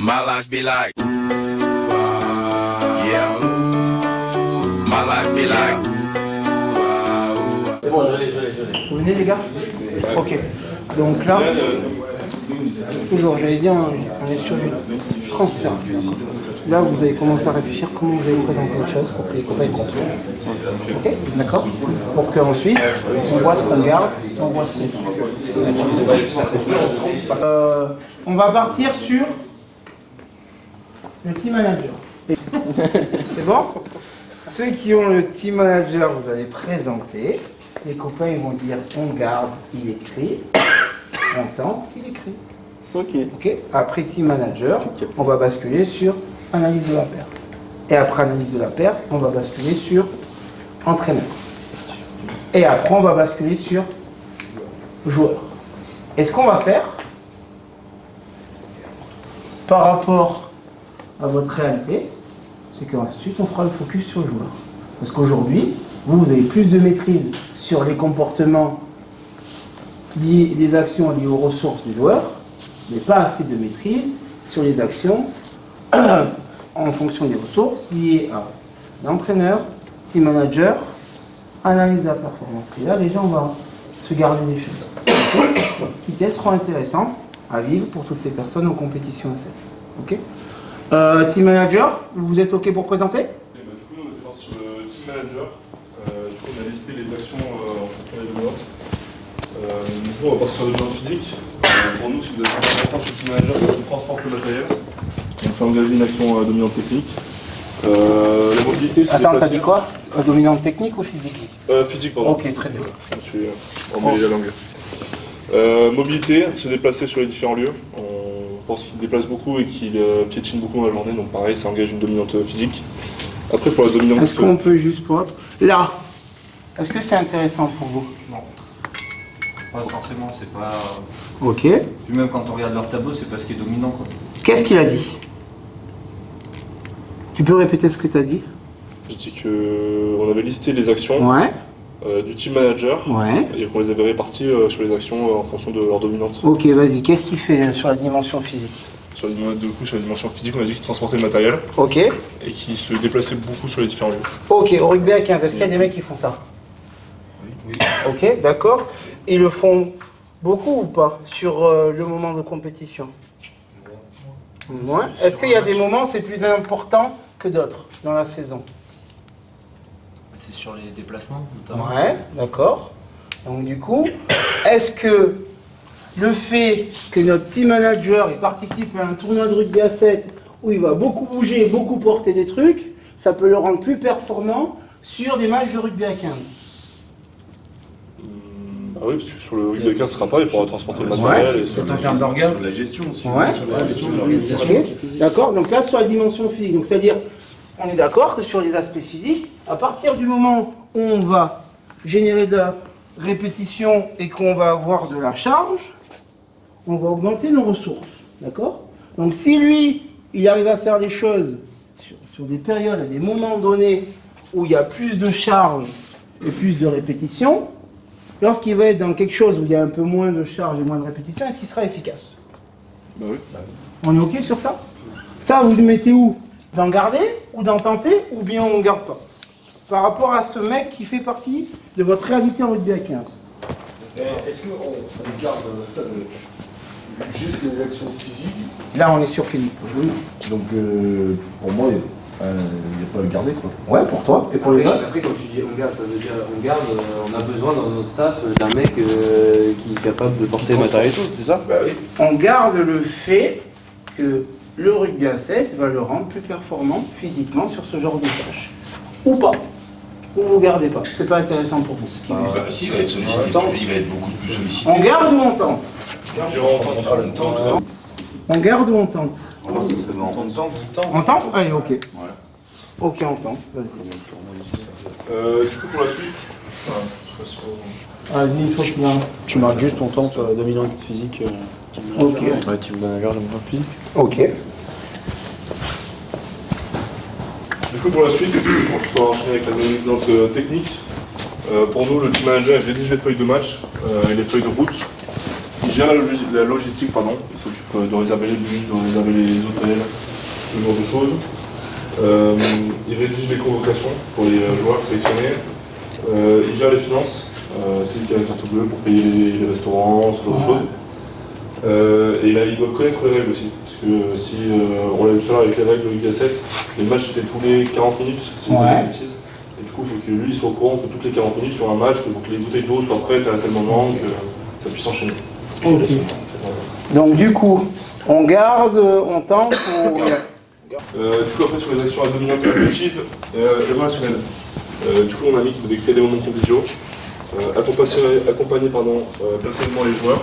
My life be like, yeah. My life be like. C'est bon, je l'ai. Vous venez les gars? Ok. Donc là, toujours, j'allais dire, on est sur du transfert. Là, vous allez commencer à réfléchir comment vous allez présenter les choses pour que les copains comprennent. Ok, d'accord? Pour qu'ensuite, on voit ce qu'on garde, on voit ce qu'on garde. On va partir sur le team manager. C'est bon? Ceux qui ont le team manager, vous allez présenter. Les copains ils vont dire on garde, il écrit. On tente, il écrit. Ok. Après team manager, on va basculer sur analyse de la paire. Et après analyse de la paire, on va basculer sur entraîneur. Et après, on va basculer sur joueur. Et ce qu'on va faire, par rapport à votre réalité, c'est qu'ensuite, on fera le focus sur le joueur. Parce qu'aujourd'hui, vous avez plus de maîtrise sur les comportements liés, les actions liées aux ressources du joueur, mais pas assez de maîtrise sur les actions en fonction des ressources liées à l'entraîneur, team manager, analyse de la performance. Et là, déjà, on va se garder des choses qui peut-être seront intéressantes à vivre pour toutes ces personnes en compétition à 7. Ok. Team manager, vous êtes ok pour présenter? Du coup, on va faire sur le team manager. Du coup, on a listé les actions en fonction des dominantes. Du coup, on va partir sur le dominante physique. Pour nous, ce qui est important chez le team manager, c'est qu'on transporte le matériel. Donc, ça engage une action dominante technique. La mobilité, c'est. Attends, t'as dit quoi? Dominante technique ou physique? Physique, pardon. Ok, très bien. Je suis emmêlé la langue. Mobilité, se déplacer sur les différents lieux. On pense qu'il déplace beaucoup et qu'il piétine beaucoup dans la journée, donc pareil, ça engage une dominante physique. Après, pour la dominante. Est-ce qu'on peut juste pour là, est-ce que c'est intéressant pour vous? Non. Pas forcément, c'est pas. Ok. Puis même quand on regarde leur tableau, c'est pas ce qui est dominant, quoi. Qu'est-ce qu'il a dit? Tu peux répéter ce que tu as dit? Je dis qu'on avait listé les actions Ouais. du team manager Ouais. et qu'on les avait réparties sur les actions en fonction de leur dominante. Ok, vas-y. Qu'est-ce qu'il fait sur la dimension physique? Sur la dimension physique, on a dit qu'il transportait le matériel Ok. et qu'il se déplaçait beaucoup sur les différents lieux. Ok, au rugby à 15, est-ce qu'il y a des mecs qui font ça? Oui. Ok, d'accord. Ils le font beaucoup ou pas sur le moment de compétition? Ouais. Est-ce qu'il y a des moments où c'est plus important que d'autres dans la saison? C'est sur les déplacements, notamment. Ouais, d'accord. Donc du coup, est-ce que le fait que notre team manager il participe à un tournoi de rugby à 7 où il va beaucoup bouger, beaucoup porter des trucs, ça peut le rendre plus performant sur des matchs de rugby à 15? Ah oui, parce que sur le rugby à 15, ce sera pas, il faudra transporter le matériel. Ouais. Et En termes d'organes. Sur la gestion aussi. Ouais. Sur la gestion de l'organisation. Ok. D'accord, donc là sur la dimension physique, donc c'est-à-dire, on est d'accord que sur les aspects physiques, à partir du moment où on va générer de la répétition et qu'on va avoir de la charge, on va augmenter nos ressources, d'accord? Donc si lui, il arrive à faire les choses sur des périodes, à des moments donnés où il y a plus de charge et plus de répétition, lorsqu'il va être dans quelque chose où il y a un peu moins de charge et moins de répétition, est-ce qu'il sera efficace? Bah oui. On est ok sur ça? Ça, vous le mettez où? D'en garder ou d'en tenter, ou bien on ne garde pas? Par rapport à ce mec qui fait partie de votre réalité en rugby à 15. Est-ce qu'on garde juste les actions physiques? Là, on est sur Philippe. Oui. Donc, pour moi, il n'y a pas à le garder, quoi. Ouais, pour toi et pour les autres. Après, quand tu dis on garde, ça veut dire on garde, on a besoin dans notre staff d'un mec qui est capable de porter le matériel et tout, c'est ça? Bah oui. On garde le fait que le rugby à 7 va le rendre plus performant physiquement sur ce genre de tâches. Ou pas. Ou vous ne gardez pas. C'est pas intéressant pour vous. Si, il va être sollicité, il va être beaucoup plus sollicité. On garde ou on tente? On On garde ou on tente? tente. On tente? Allez, ok. Ok, on tente. Vas-y. Du coup, pour la suite, je serai sur. Vas-y, il faut que Tu marques juste ton temps dominante physique. Ok. Ouais, team manager dominante physique. Ok. Du coup, pour la suite, on va enchaîner avec la dominante technique. Pour nous, le team manager il rédige les feuilles de match et les feuilles de route. Il gère la logistique, pardon. Il s'occupe de réserver les bus, de réserver les hôtels, ce genre de choses. Il rédige les convocations pour les joueurs sélectionnés. Il gère les finances. C'est lui qui a la carte bleue pour payer les restaurants, ce genre de choses. Et là, il doit connaître les règles aussi. Parce que si on l'a vu tout à l'heure avec les règles de Liga 7, les matchs étaient tous les 40 minutes, si je ne dis pas de bêtises. Et du coup, il faut que lui soit au courant que toutes les 40 minutes sur un match, que les bouteilles d'eau soient prêtes à tel moment, que ça puisse enchaîner. Okay. Donc du coup, on garde, on tente, on... Du coup, après, sur les actions à dominante et objectives et relationnelles. Du coup, on a mis qu'il devait créer des moments conviviaux, accompagner personnellement les joueurs,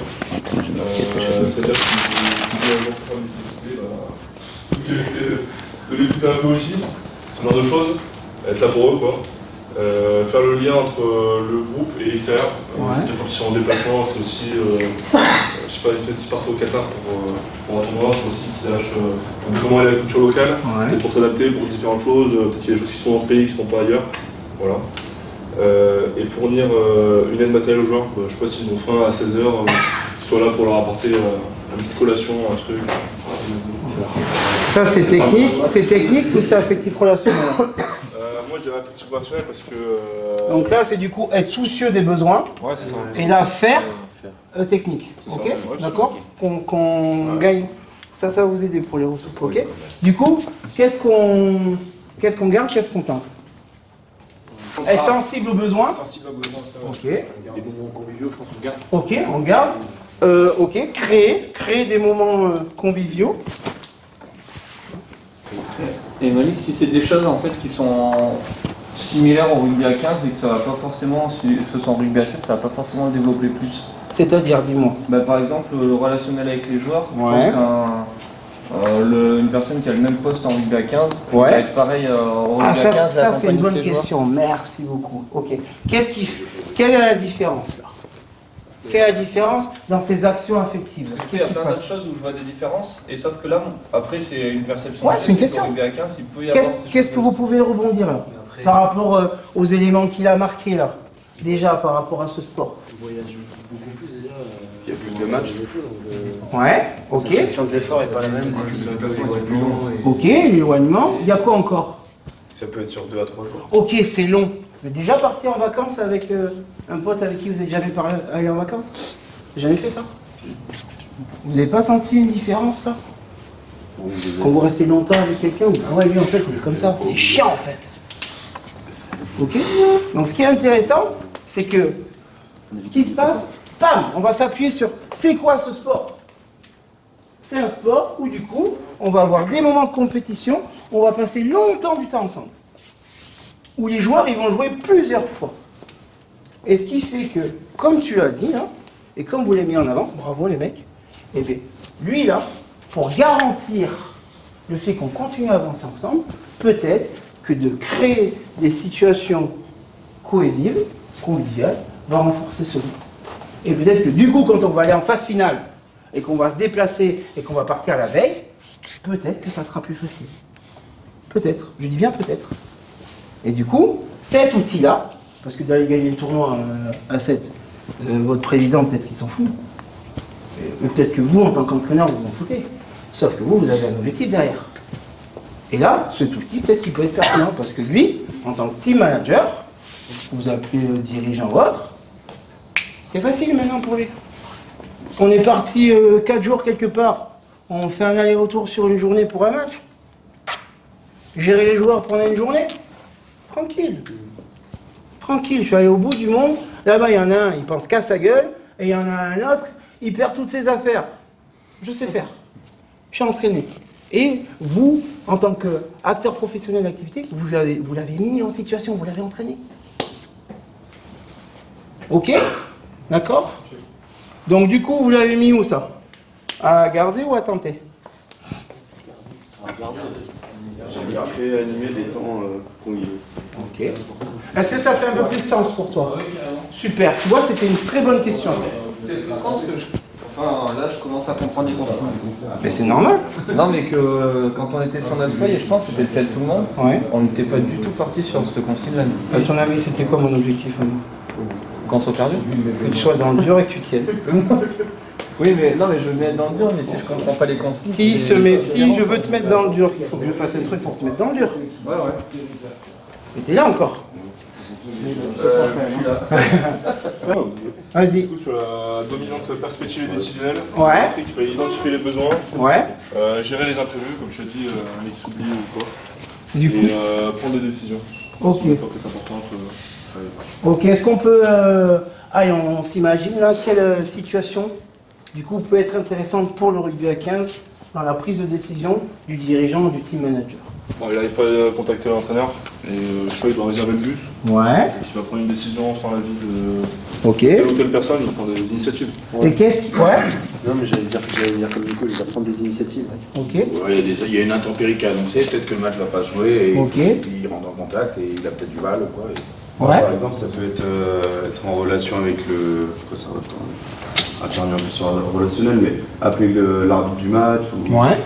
c'est-à-dire qu'il y a un jour de nécessité, de l'écouter un peu aussi, ce genre de choses, être là pour eux, quoi. Faire le lien entre le groupe et l'extérieur. C'est-à-dire quand ils sont en déplacement, c'est aussi, je sais pas, peut-être s'ils partent au Qatar pour un tournoi, il faut aussi qu'ils sachent comment est la culture locale, peut-être pour s'adapter pour différentes choses, peut-être qu'il y a des choses qui sont dans ce pays qui ne sont pas ailleurs. Voilà. Et fournir une aide matérielle aux joueurs. Je sais pas s'ils ont faim à 16h, qu'ils soient là pour leur apporter une petite collation, un truc. Ça c'est technique ou c'est affectif relationnel? Moi je dirais affectif relationnel parce que... Donc là c'est du coup être soucieux des besoins, c'est ça. Et là faire technique, ok, d'accord, qu'on gagne. Ça va vous aider pour les ressources, ok. Du coup, qu'est-ce qu'on garde, qu'est-ce qu'on tente? Être sensible aux besoins. Sensible aux besoins, ça. Ok. Des moments conviviaux, je pense qu'on garde. Ok, on garde. Ok, créer des moments conviviaux. Et Malik, si c'est des choses en fait qui sont similaires au rugby à 15 et que ça va pas forcément, si ce soit en rugby à 7, ça va pas forcément le développer plus. C'est-à-dire, dis-moi. Bah, par exemple, le relationnel avec les joueurs, je pense qu'une personne qui a le même poste en rugby à 15 va être pareil au rugby à 15. Ça c'est une bonne question, merci beaucoup. Ok. Quelle est la différence là? Quelle est la différence dans ces actions affectives? Il y a plein d'autres choses où je vois des différences, et sauf que là, après c'est une perception. Ouais, c'est une question. Qu'est-ce que vous pouvez rebondir là par rapport aux éléments qu'il a marqués là, déjà par rapport à ce sport? Il voyage beaucoup plus déjà. Il y a plus de matchs. Ouais, ok. La gestion de l'effort n'est pas la même. Les déplacements sont plus longs. Ok, l'éloignement. Il y a quoi encore? Ça peut être sur 2 à 3 jours. Ok, c'est long. Vous êtes déjà parti en vacances avec un pote avec qui vous n'êtes jamais allé en vacances? Vous n'avez jamais fait ça? Vous n'avez pas senti une différence là? Quand vous restez longtemps avec quelqu'un, ah ouais, lui en fait il est comme ça, il est chiant en fait. Ok. Donc ce qui est intéressant, c'est que ce qui se passe, pam, on va s'appuyer sur c'est quoi ce sport? C'est un sport où du coup, on va avoir des moments de compétition, on va passer longtemps du temps ensemble. Où les joueurs ils vont jouer plusieurs fois. Et ce qui fait que, comme tu as dit, hein, et comme vous l'avez mis en avant, bravo les mecs, et bien lui là, pour garantir le fait qu'on continue à avancer ensemble, peut-être que de créer des situations cohésives, conviviales, va renforcer ce groupe. Et peut-être que du coup, quand on va aller en phase finale, et qu'on va se déplacer, et qu'on va partir la veille, peut-être que ça sera plus facile. Peut-être, je dis bien peut-être. Et du coup, cet outil-là, parce que d'aller gagner le tournoi à 7, votre président, peut-être qu'il s'en fout. Mais peut-être que vous, en tant qu'entraîneur, vous vous en foutez. Sauf que vous, vous avez un objectif derrière. Et là, cet outil, peut-être qu'il peut être pertinent, parce que lui, en tant que team manager, vous appelez le dirigeant ou autre, c'est facile maintenant pour lui. On est parti 4 jours quelque part, on fait un aller-retour sur une journée pour un match. Gérer les joueurs pendant une journée, tranquille. Tranquille, je suis allé au bout du monde, là-bas il y en a un, il pense qu'à sa gueule, et il y en a un autre, il perd toutes ses affaires. Je sais faire. Je suis entraîné. Et vous, en tant qu'acteur professionnel d'activité, vous l'avez mis en situation, vous l'avez entraîné. Ok? D'accord? Donc du coup, vous l'avez mis où ça? À garder ou à tenter? J'ai créé animer des temps conviviaux. Ok. Est-ce que ça fait un peu plus sens pour toi? Oui, carrément. Super. Tu vois, c'était une très bonne question. C'est frustrant parce que enfin, là, je commence à comprendre les consignes. Mais c'est normal. Non, mais que quand on était sur notre feuille, et je pense que c'était le cas de tout le monde, Ouais. on n'était pas du tout parti sur cette consigne-là. À ton avis, c'était quoi mon objectif à moi? Contre perdu. Que tu sois dans le dur et que tu tiennes. Oui, mais non, mais je veux me mettre dans le dur, mais si je comprends pas les consignes. Si je veux te mettre dans le dur, il faut que je fasse un truc pour te mettre dans le dur. Ouais, ouais. Mais t'es là encore. Vas-y. Du coup, sur la dominante perspective et décisionnelle, Ouais. il fallait identifier les besoins, Ouais. gérer les imprévus, comme je t'ai dit, un mec qui s'oublie ou quoi, Du coup. et prendre des décisions. Ok. C'est important. Ok, est-ce qu'on peut... Allez, on s'imagine là, quelle situation, du coup, peut être intéressante pour le rugby à 15 dans la prise de décision du dirigeant ou du team manager. Bon, il n'arrive pas à contacter l'entraîneur, et je sais pas, il doit réserver le bus. Ouais. Il va prendre une décision sans l'avis de Ok. telle ou telle personne, il prend des initiatives. Et qu'est-ce qui... Ouais. Non, mais j'allais dire comme Nico, il va prendre des initiatives. Ok. Ouais, il y a une intempérie qui est annoncée, peut-être que le match va pas se jouer et Ok. il rentre en contact et il a peut-être du mal ou quoi. Ouais. Par exemple, ça peut être en relation avec le. Quoi ça intervenir sur le relationnel, mais appeler l'arbitre du match ou. Ouais.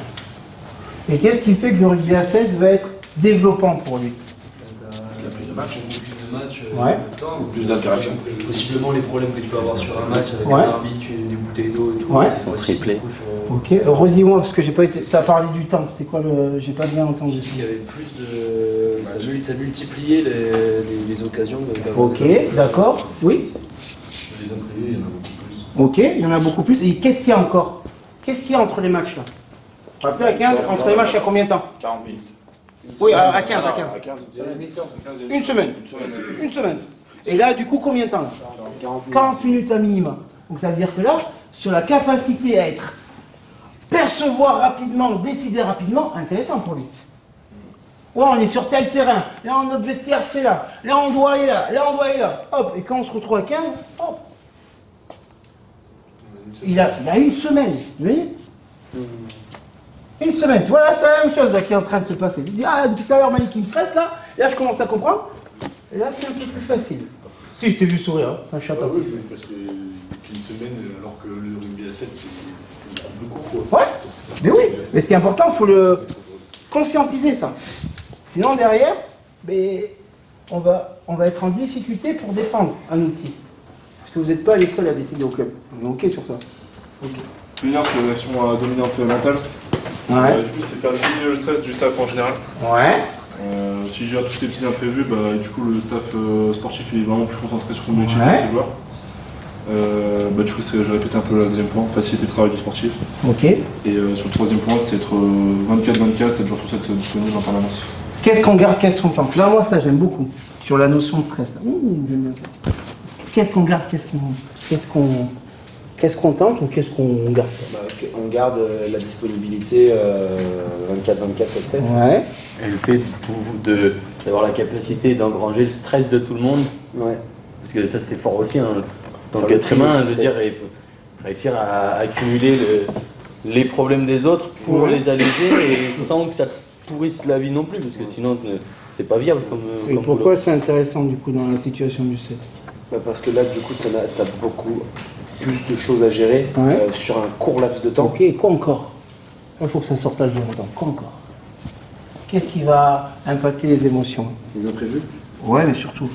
Et qu'est-ce qui fait que le rugby à 7 va être développant pour lui? Il y a plus de matchs, Ouais. plus d'interactions. Possiblement les problèmes que tu peux avoir sur un match avec Ouais. un arbitre, des bouteilles d'eau et tout. Ouais. C'est aussi Triplé. Ok. Redis-moi, parce que j'ai pas été... T'as parlé du temps, c'était quoi le... J'ai pas bien entendu. Il y avait plus de... Ça multipliait les occasions d'avoir. Ok, d'accord. Oui. Les imprévus, il y en a beaucoup plus. Ok, il y en a beaucoup plus. Et qu'est-ce qu'il y a encore? Qu'est-ce qu'il y a entre les matchs là? Rappelez à 15, entre les matchs, il y a combien de temps? 40 minutes. Oui, à 15, à 15. À 15, Une semaine. Une semaine. Et là, du coup, combien de temps là? 40 minutes à minimum. Donc ça veut dire que là, sur la capacité à être percevoir rapidement, décider rapidement, intéressant pour lui. Ouais, on est sur tel terrain, là notre vestiaire c'est là, là on doit aller là, là on doit aller là, hop, et quand on se retrouve à 15, hop. Il a une semaine, vous voyez? Une semaine, voilà, c'est la même chose là qui est en train de se passer. Il dit, ah, depuis tout à l'heure, Malik, il me stresse là, et là je commence à comprendre, et là c'est un peu plus facile. Si, je t'ai vu sourire, hein, un chat. oui, parce que depuis une semaine, alors que le rugby à 7, c'était beaucoup quoi. Ouais, mais oui, mais ce qui est important, il faut le conscientiser ça. Sinon derrière, mais on va être en difficulté pour défendre un outil. Parce que vous n'êtes pas les seuls à décider au club. On est OK sur ça. Ok. Finir sur l'action dominante mentale. Ouais. Du coup, c'était faire diminuer le stress du staff en général. Ouais. Si je gère tous les petits imprévus, du coup le staff sportif il est vraiment plus concentré sur son métier Ouais. et ses joueurs. Du coup, je répète un peu le deuxième point, facilité de travail du sportif. Ok. Et sur le troisième point, c'est être 24-24, 7 jours sur 7 disponible en permanence. Qu'est-ce qu'on garde, qu'est-ce qu'on tente? Là, moi, ça, j'aime beaucoup. Sur la notion de stress. J'aime bien ça. Qu'est-ce qu'on garde, qu'est-ce qu'on tente ou qu'est-ce qu'on garde? On garde la disponibilité 24-24, 7-7. Ouais. Et le fait d'avoir la capacité d'engranger le stress de tout le monde, Ouais. parce que ça c'est fort aussi, hein. Donc Dans le être humain, tri, je veux dire, il faut réussir à accumuler les problèmes des autres pour Ouais. les alléger et sans que ça pourrisse la vie non plus, parce que sinon c'est pas viable comme. Et comme pourquoi c'est intéressant, du coup, dans la situation du 7? Parce que là, du coup, tu as beaucoup plus de choses à gérer Ouais. sur un court laps de temps. Ok, quoi encore? Il faut que ça sorte là de longtemps. Quoi encore? Qu'est-ce qui va impacter les émotions? Les imprévus. Ouais, mais surtout.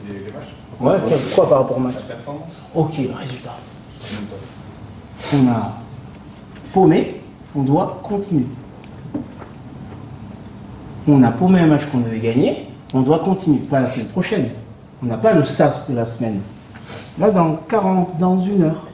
Les matchs. Ouais, quoi par rapport au match? La performance. Ok, résultat. On a paumé, on doit continuer. On a paumé un match qu'on devait gagner, on doit continuer. Pas la semaine prochaine. On n'a pas le sas de la semaine. Là, dans 1 heure,